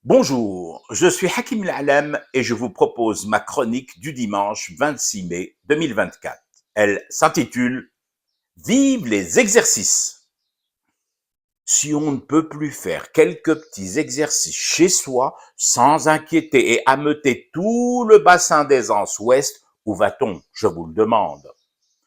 Bonjour, je suis Hakim L'Alam et je vous propose ma chronique du dimanche 26 mai 2024. Elle s'intitule Vive les exercices. Si on ne peut plus faire quelques petits exercices chez soi sans inquiéter et ameuter tout le bassin des Anses ouest, où va-t-on, je vous le demande?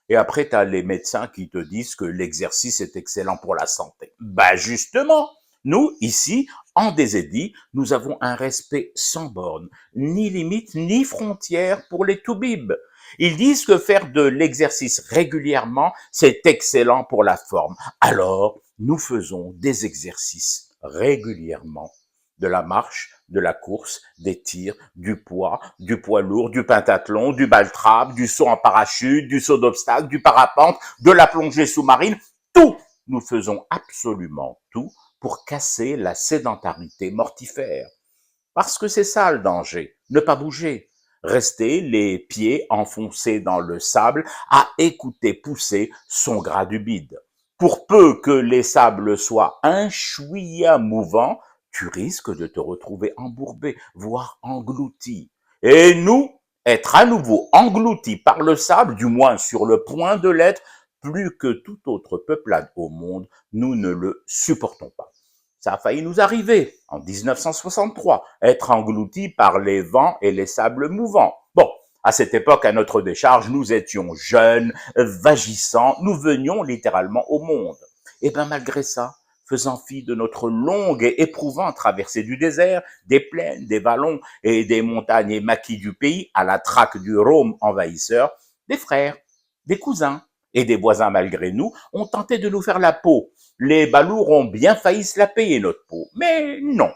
Et après, tu as les médecins qui te disent que l'exercice est excellent pour la santé. Bah justement, nous, ici, en Désédie, nous avons un respect sans borne, ni limite, ni frontière pour les toubibs. Ils disent que faire de l'exercice régulièrement, c'est excellent pour la forme. Alors, nous faisons des exercices régulièrement. De la marche, de la course, des tirs, du poids lourd, du pentathlon, du ball-trap, du saut en parachute, du saut d'obstacle, du parapente, de la plongée sous-marine, tout. Nous faisons absolument tout pour casser la sédentarité mortifère. Parce que c'est ça le danger, ne pas bouger. Rester les pieds enfoncés dans le sable à écouter pousser son gras du bide. Pour peu que les sables soient un chouïa mouvants, tu risques de te retrouver embourbé, voire englouti. Et nous, être à nouveau engloutis par le sable, du moins sur le point de l'être, plus que toute autre peuplade au monde, nous ne le supportons pas. Ça a failli nous arriver en 1963, être engloutis par les vents et les sables mouvants. Bon, à cette époque, à notre décharge, nous étions jeunes, vagissants, nous venions littéralement au monde. Et bien malgré ça, faisant fi de notre longue et éprouvante traversée du désert, des plaines, des vallons et des montagnes et maquis du pays à la traque du Rhône envahisseur, des frères, des cousins et des voisins malgré nous ont tenté de nous faire la peau. Les balourds ont bien failli se la payer notre peau, mais non.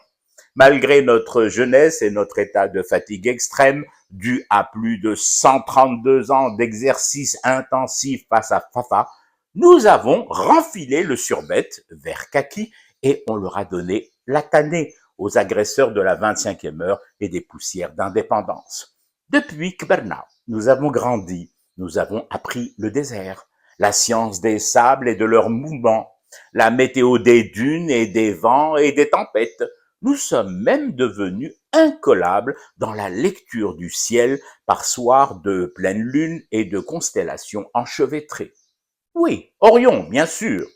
Malgré notre jeunesse et notre état de fatigue extrême, dû à plus de 132 ans d'exercice intensif face à Fafa, nous avons renfilé le surbet vert kaki et on leur a donné la tannée aux agresseurs de la 25e heure et des poussières d'indépendance. Depuis Kberna, nous avons grandi, nous avons appris le désert, la science des sables et de leurs mouvements, la météo des dunes et des vents et des tempêtes. Nous sommes même devenus incollables dans la lecture du ciel par soir de pleine lune et de constellations enchevêtrées. Oui, Orion, bien sûr,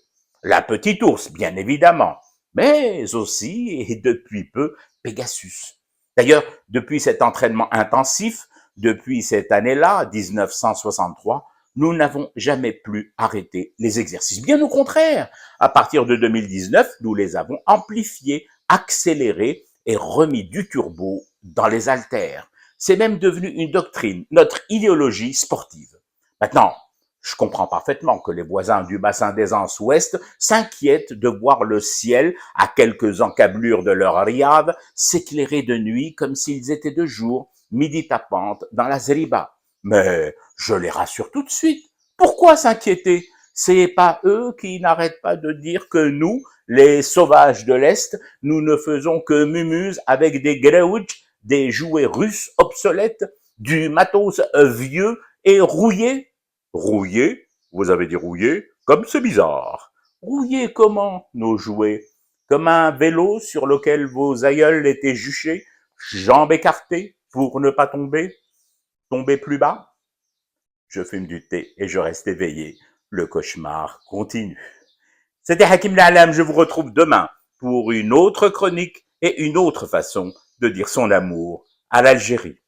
la petite ours, bien évidemment, mais aussi, et depuis peu, Pegasus. D'ailleurs, depuis cet entraînement intensif, depuis cette année-là, 1963, nous n'avons jamais plus arrêté les exercices. Bien au contraire, à partir de 2019, nous les avons amplifiés, accélérés et remis du turbo dans les haltères. C'est même devenu une doctrine, notre idéologie sportive. Maintenant, je comprends parfaitement que les voisins du bassin des Anses ouest s'inquiètent de voir le ciel, à quelques encablures de leur riad, s'éclairer de nuit comme s'ils étaient de jour, midi tapante dans la zeriba. Mais je les rassure tout de suite. Pourquoi s'inquiéter? C'est pas eux qui n'arrêtent pas de dire que nous, les sauvages de l'Est, nous ne faisons que mumuse avec des greuch, des jouets russes obsolètes, du matos vieux et rouillé. Rouillé? Vous avez dit rouillé? Comme c'est bizarre. Rouillé comment, nos jouets? Comme un vélo sur lequel vos aïeuls étaient juchés, jambes écartées pour ne pas tomber? Tomber plus bas? Je fume du thé et je reste éveillé. Le cauchemar continue. C'était Hakim L'Alam, je vous retrouve demain pour une autre chronique et une autre façon de dire son amour à l'Algérie.